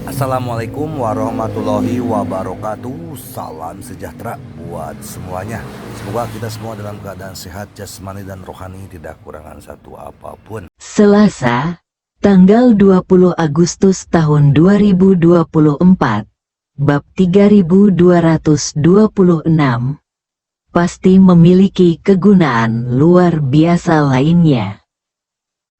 Assalamualaikum warahmatullahi wabarakatuh. Salam sejahtera buat semuanya. Semoga kita semua dalam keadaan sehat jasmani dan rohani, tidak kurangan satu apapun. Selasa, tanggal 20 Agustus tahun 2024, bab 3226, pasti memiliki kegunaan luar biasa lainnya.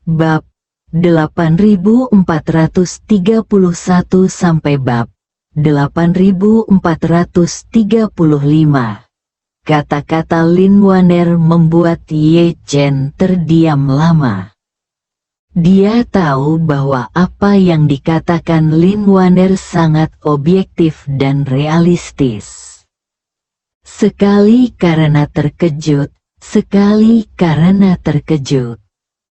Bab 8431 sampai bab 8435. Kata-kata Lin Waner membuat Ye Chen terdiam lama. Dia tahu bahwa apa yang dikatakan Lin Waner sangat objektif dan realistis. Sekali karena terkejut, sekali karena terkejut.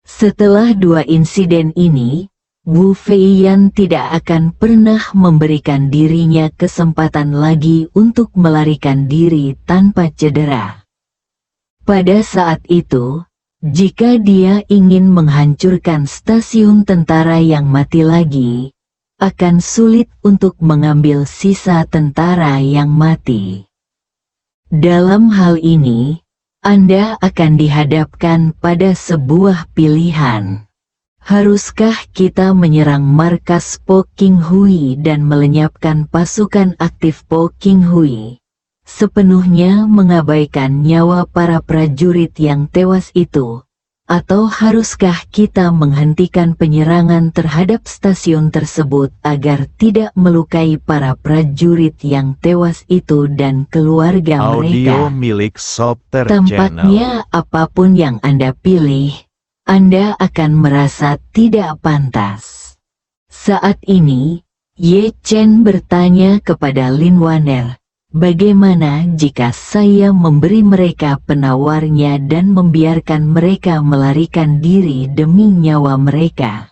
Setelah dua insiden ini, Wu Feiyan tidak akan pernah memberikan dirinya kesempatan lagi untuk melarikan diri tanpa cedera. Pada saat itu, jika dia ingin menghancurkan stasiun tentara yang mati lagi, akan sulit untuk mengambil sisa tentara yang mati. Dalam hal ini, Anda akan dihadapkan pada sebuah pilihan. Haruskah kita menyerang markas Po King Hui dan melenyapkan pasukan aktif Po King Hui, sepenuhnya mengabaikan nyawa para prajurit yang tewas itu? Atau haruskah kita menghentikan penyerangan terhadap stasiun tersebut agar tidak melukai para prajurit yang tewas itu dan keluarga Audio mereka? milik Sopter Channel. Tampaknya apapun yang Anda pilih, Anda akan merasa tidak pantas. Saat ini, Ye Chen bertanya kepada Lin Waner, bagaimana jika saya memberi mereka penawarnya dan membiarkan mereka melarikan diri demi nyawa mereka?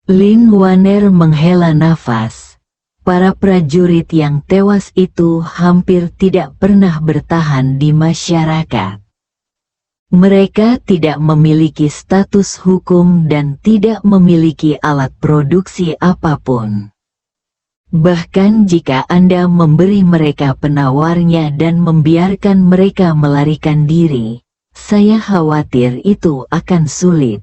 Lin Waner menghela nafas. Para prajurit yang tewas itu hampir tidak pernah bertahan di masyarakat. Mereka tidak memiliki status hukum dan tidak memiliki alat produksi apapun. Bahkan jika Anda memberi mereka penawarnya dan membiarkan mereka melarikan diri, saya khawatir itu akan sulit.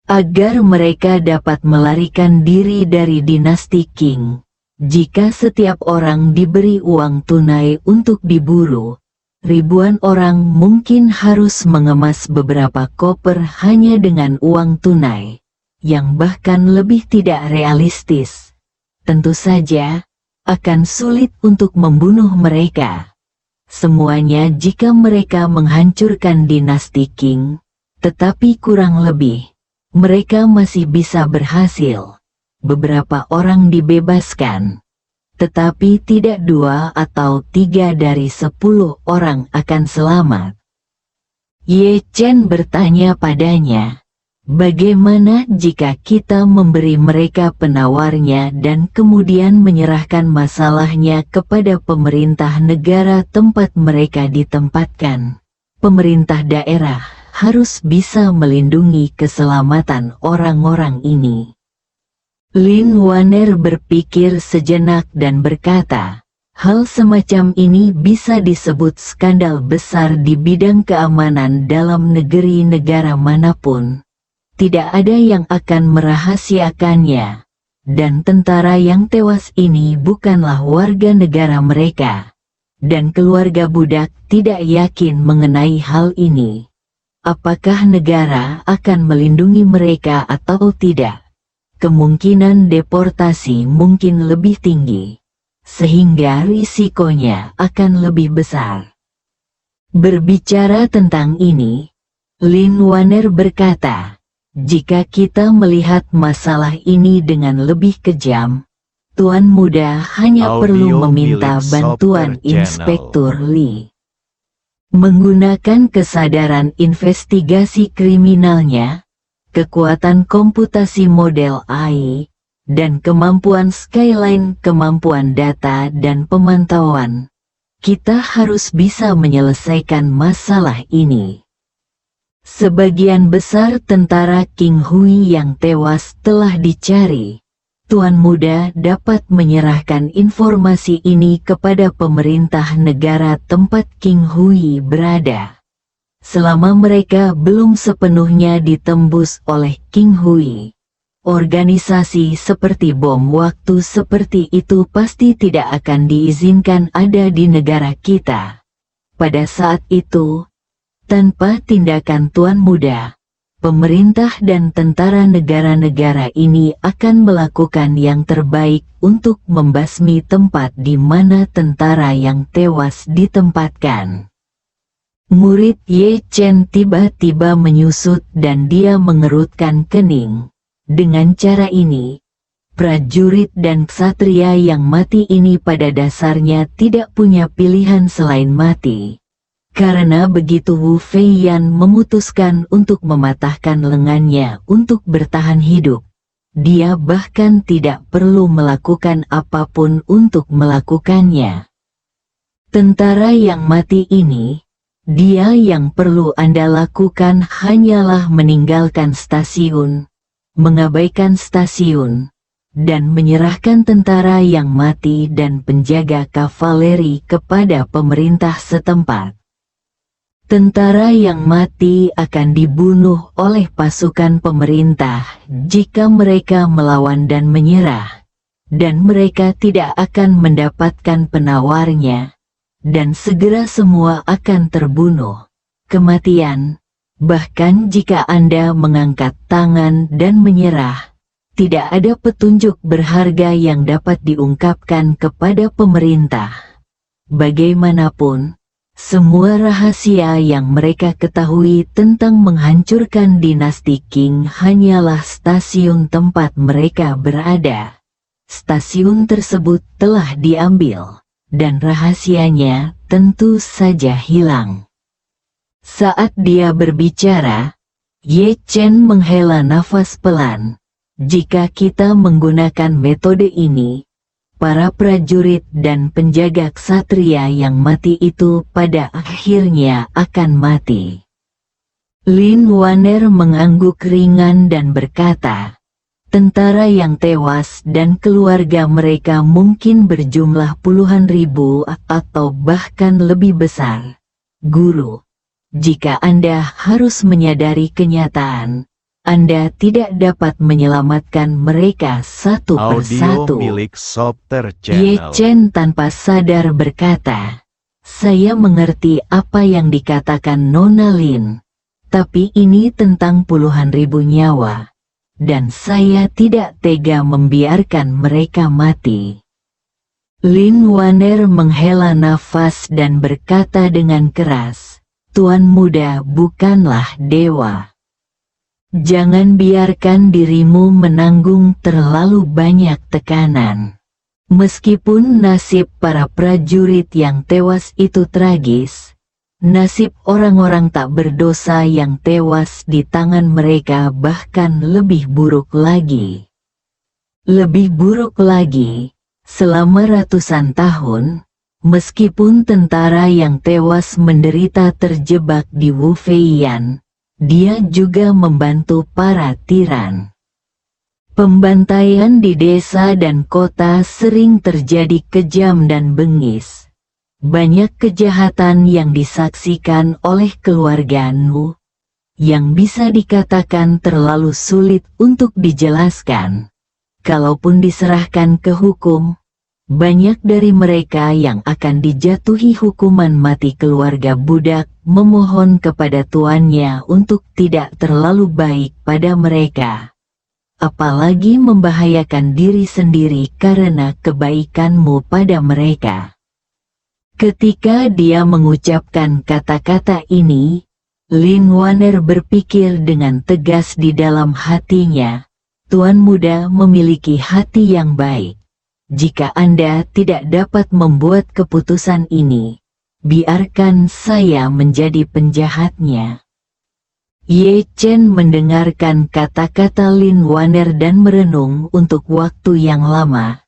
Agar mereka dapat melarikan diri dari dinasti Qing, jika setiap orang diberi uang tunai untuk diburu, ribuan orang mungkin harus mengemas beberapa koper hanya dengan uang tunai, yang bahkan lebih tidak realistis. Tentu saja, akan sulit untuk membunuh mereka. Semuanya jika mereka menghancurkan dinasti Qing, tetapi kurang lebih, mereka masih bisa berhasil. Beberapa orang dibebaskan, tetapi tidak 2 atau 3 dari 10 orang akan selamat. Ye Chen bertanya padanya, bagaimana jika kita memberi mereka penawarnya dan kemudian menyerahkan masalahnya kepada pemerintah negara tempat mereka ditempatkan? Pemerintah daerah harus bisa melindungi keselamatan orang-orang ini. Lin Waner berpikir sejenak dan berkata, hal semacam ini bisa disebut skandal besar di bidang keamanan dalam negeri negara manapun. Tidak ada yang akan merahasiakannya. Dan tentara yang tewas ini bukanlah warga negara mereka. Dan keluarga budak tidak yakin mengenai hal ini. Apakah negara akan melindungi mereka atau tidak? Kemungkinan deportasi mungkin lebih tinggi, sehingga risikonya akan lebih besar. Berbicara tentang ini, Lin Waner berkata, jika kita melihat masalah ini dengan lebih kejam, Tuan Muda hanya perlu meminta bantuan Inspektur Li. Menggunakan kesadaran investigasi kriminalnya, kekuatan komputasi model AI, dan kemampuan Skyline, kemampuan data dan pemantauan, kita harus bisa menyelesaikan masalah ini. Sebagian besar tentara King Hui yang tewas telah dicari, Tuan Muda dapat menyerahkan informasi ini kepada pemerintah negara tempat King Hui berada. Selama mereka belum sepenuhnya ditembus oleh King Hui, organisasi seperti bom waktu seperti itu pasti tidak akan diizinkan ada di negara kita. Pada saat itu, tanpa tindakan Tuan Muda, pemerintah dan tentara negara-negara ini akan melakukan yang terbaik untuk membasmi tempat di mana tentara yang tewas ditempatkan. Murid Ye Chen tiba-tiba menyusut dan dia mengerutkan kening. Dengan cara ini, prajurit dan ksatria yang mati ini pada dasarnya tidak punya pilihan selain mati. Karena begitu Wu Feiyan memutuskan untuk mematahkan lengannya untuk bertahan hidup, dia bahkan tidak perlu melakukan apapun untuk melakukannya. Tentara yang mati ini, dia yang perlu Anda lakukan hanyalah meninggalkan stasiun, mengabaikan stasiun, dan menyerahkan tentara yang mati dan penjaga kavaleri kepada pemerintah setempat. Tentara yang mati akan dibunuh oleh pasukan pemerintah jika mereka melawan dan menyerah, dan mereka tidak akan mendapatkan penawarnya, dan segera semua akan terbunuh. Kematian, bahkan jika Anda mengangkat tangan dan menyerah, tidak ada petunjuk berharga yang dapat diungkapkan kepada pemerintah. Bagaimanapun, semua rahasia yang mereka ketahui tentang menghancurkan dinasti Qing hanyalah stasiun tempat mereka berada. Stasiun tersebut telah diambil, dan rahasianya tentu saja hilang. Saat dia berbicara, Ye Chen menghela nafas pelan. Jika kita menggunakan metode ini, para prajurit dan penjaga ksatria yang mati itu pada akhirnya akan mati. Lin Waner mengangguk ringan dan berkata, tentara yang tewas dan keluarga mereka mungkin berjumlah puluhan ribu atau bahkan lebih besar. Guru, jika Anda harus menyadari kenyataan, Anda tidak dapat menyelamatkan mereka satu persatu. Audio milik Softer Ye Channel. Chen tanpa sadar berkata, saya mengerti apa yang dikatakan Nona Lin, tapi ini tentang puluhan ribu nyawa, dan saya tidak tega membiarkan mereka mati. Lin Waner menghela nafas dan berkata dengan keras, Tuan Muda bukanlah dewa. Jangan biarkan dirimu menanggung terlalu banyak tekanan. Meskipun nasib para prajurit yang tewas itu tragis, nasib orang-orang tak berdosa yang tewas di tangan mereka bahkan lebih buruk lagi. Lebih buruk lagi, selama ratusan tahun, meskipun tentara yang tewas menderita terjebak di Wu Feiyan, dia juga membantu para tiran. Pembantaian di desa dan kota sering terjadi kejam dan bengis. Banyak kejahatan yang disaksikan oleh keluarga Nu, yang bisa dikatakan terlalu sulit untuk dijelaskan. Kalaupun diserahkan ke hukum, banyak dari mereka yang akan dijatuhi hukuman mati keluarga budak memohon kepada tuannya untuk tidak terlalu baik pada mereka. Apalagi membahayakan diri sendiri karena kebaikanmu pada mereka. Ketika dia mengucapkan kata-kata ini, Lin Waner berpikir dengan tegas di dalam hatinya, Tuan Muda memiliki hati yang baik. Jika Anda tidak dapat membuat keputusan ini, biarkan saya menjadi penjahatnya. Ye Chen mendengarkan kata-kata Lin Waner dan merenung untuk waktu yang lama.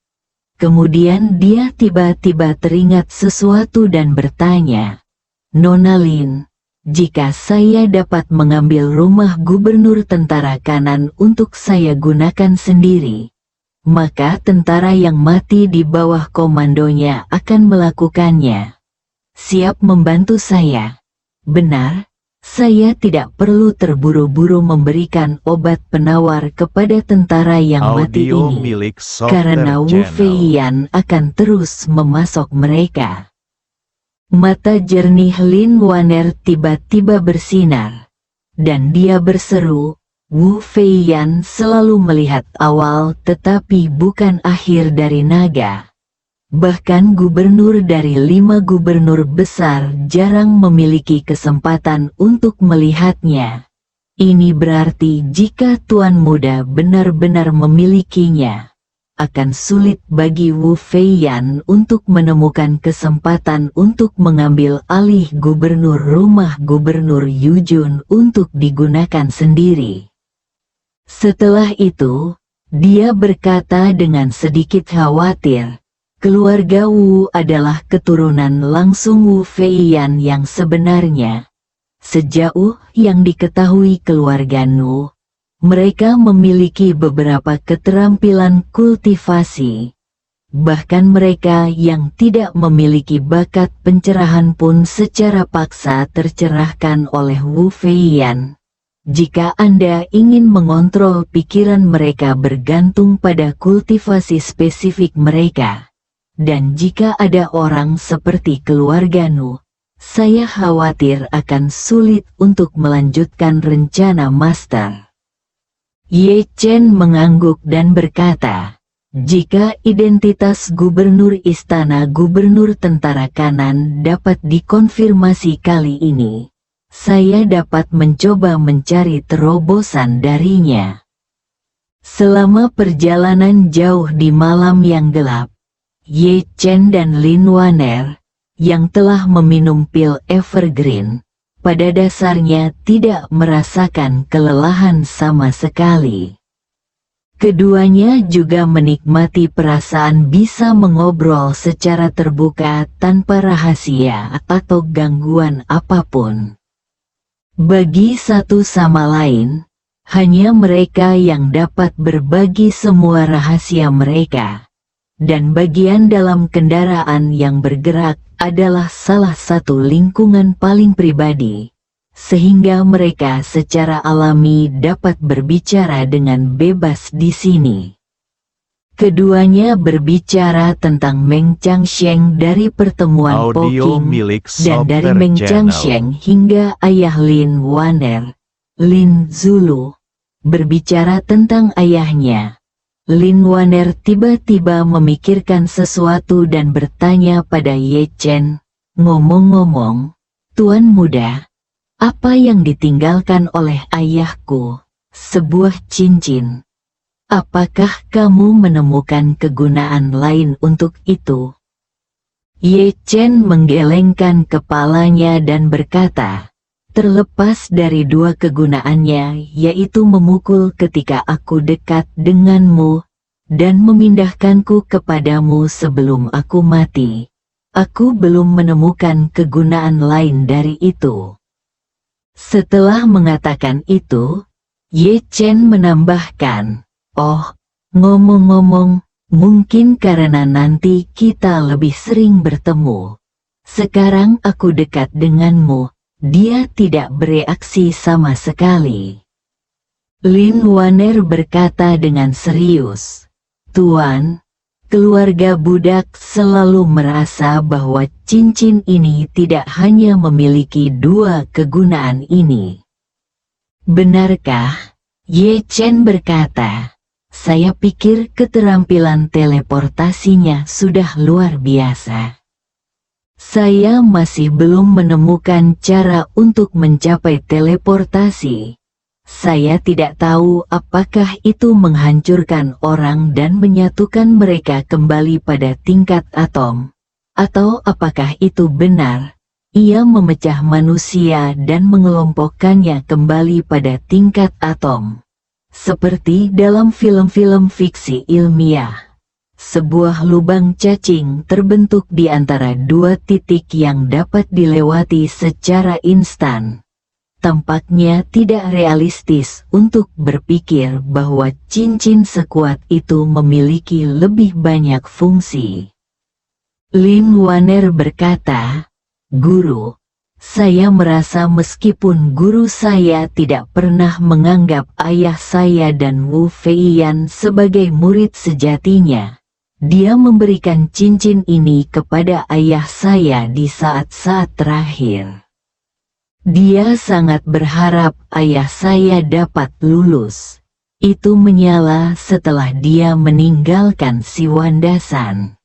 Kemudian dia tiba-tiba teringat sesuatu dan bertanya, Nona Lin, jika saya dapat mengambil rumah gubernur tentara kanan untuk saya gunakan sendiri, maka tentara yang mati di bawah komandonya akan melakukannya. Siap membantu saya. Benar, saya tidak perlu terburu-buru memberikan obat penawar kepada tentara yang mati Audio ini, milik Software karena Wu Channel. Feiyan akan terus memasok mereka. Mata jernih Lin Waner tiba-tiba bersinar, dan dia berseru, Wu Feiyan selalu melihat awal tetapi bukan akhir dari naga. Bahkan gubernur dari 5 gubernur besar jarang memiliki kesempatan untuk melihatnya. Ini berarti jika Tuan Muda benar-benar memilikinya, akan sulit bagi Wu Feiyan untuk menemukan kesempatan untuk mengambil alih gubernur rumah gubernur Yujun untuk digunakan sendiri. Setelah itu, dia berkata dengan sedikit khawatir, keluarga Wu adalah keturunan langsung Wu Feiyan yang sebenarnya. Sejauh yang diketahui keluarga Nu, mereka memiliki beberapa keterampilan kultivasi. Bahkan mereka yang tidak memiliki bakat pencerahan pun secara paksa tercerahkan oleh Wu Feiyan. Jika Anda ingin mengontrol pikiran mereka bergantung pada kultivasi spesifik mereka. Dan jika ada orang seperti keluarga Nu, saya khawatir akan sulit untuk melanjutkan rencana Master. Ye Chen mengangguk dan berkata, jika identitas gubernur istana gubernur tentara kanan dapat dikonfirmasi kali ini, saya dapat mencoba mencari terobosan darinya. Selama perjalanan jauh di malam yang gelap, Ye Chen dan Lin Waner, yang telah meminum pil evergreen, pada dasarnya tidak merasakan kelelahan sama sekali. Keduanya juga menikmati perasaan bisa mengobrol secara terbuka tanpa rahasia atau gangguan apapun. Bagi satu sama lain, hanya mereka yang dapat berbagi semua rahasia mereka. Dan bagian dalam kendaraan yang bergerak adalah salah satu lingkungan paling pribadi, sehingga mereka secara alami dapat berbicara dengan bebas di sini. Keduanya berbicara tentang Meng Changsheng dari pertemuan Po Audio King, milik dan dari Software Meng Channel. Changsheng hingga ayah Lin Waner, Lin Zulu, berbicara tentang ayahnya. Lin Waner tiba-tiba memikirkan sesuatu dan bertanya pada Ye Chen, ngomong-ngomong, Tuan Muda, apa yang ditinggalkan oleh ayahku? Sebuah cincin. Apakah kamu menemukan kegunaan lain untuk itu? Ye Chen menggelengkan kepalanya dan berkata, terlepas dari dua kegunaannya, yaitu memukul ketika aku dekat denganmu, dan memindahkanku kepadamu sebelum aku mati. Aku belum menemukan kegunaan lain dari itu. Setelah mengatakan itu, Ye Chen menambahkan, oh, ngomong-ngomong, mungkin karena nanti kita lebih sering bertemu. Sekarang aku dekat denganmu. Dia tidak bereaksi sama sekali. Lin Waner berkata dengan serius, Tuan, keluarga budak selalu merasa bahwa cincin ini tidak hanya memiliki dua kegunaan ini. Benarkah? Ye Chen berkata, saya pikir keterampilan teleportasinya sudah luar biasa. Saya masih belum menemukan cara untuk mencapai teleportasi. Saya tidak tahu apakah itu menghancurkan orang dan menyatukan mereka kembali pada tingkat atom. Atau apakah itu benar, ia memecah manusia dan mengelompokkannya kembali pada tingkat atom. Seperti dalam film-film fiksi ilmiah. Sebuah lubang cacing terbentuk di antara dua titik yang dapat dilewati secara instan. tampaknya tidak realistis untuk berpikir bahwa cincin sekuat itu memiliki lebih banyak fungsi. Lin Wanner berkata, "Guru, saya merasa meskipun guru saya tidak pernah menganggap ayah saya dan Wu Feiyan sebagai murid sejatinya, dia memberikan cincin ini kepada ayah saya di saat-saat terakhir. Dia sangat berharap ayah saya dapat lulus. Itu menyala setelah dia meninggalkan si Wandasan.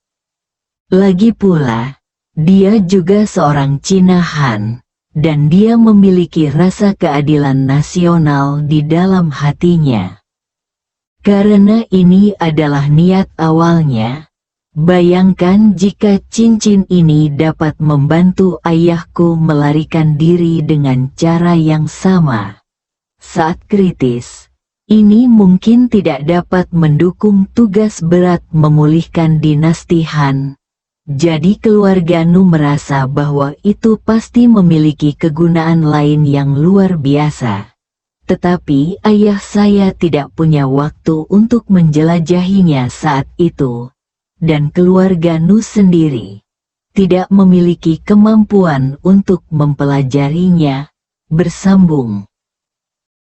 Lagi pula, dia juga seorang Cina Han, dan dia memiliki rasa keadilan nasional di dalam hatinya. Karena ini adalah niat awalnya, bayangkan jika cincin ini dapat membantu ayahku melarikan diri dengan cara yang sama. Saat kritis, ini mungkin tidak dapat mendukung tugas berat memulihkan dinasti Han. Jadi keluarga Nu merasa bahwa itu pasti memiliki kegunaan lain yang luar biasa. Tetapi ayah saya tidak punya waktu untuk menjelajahinya saat itu. Dan keluarga Nu sendiri tidak memiliki kemampuan untuk mempelajarinya." Bersambung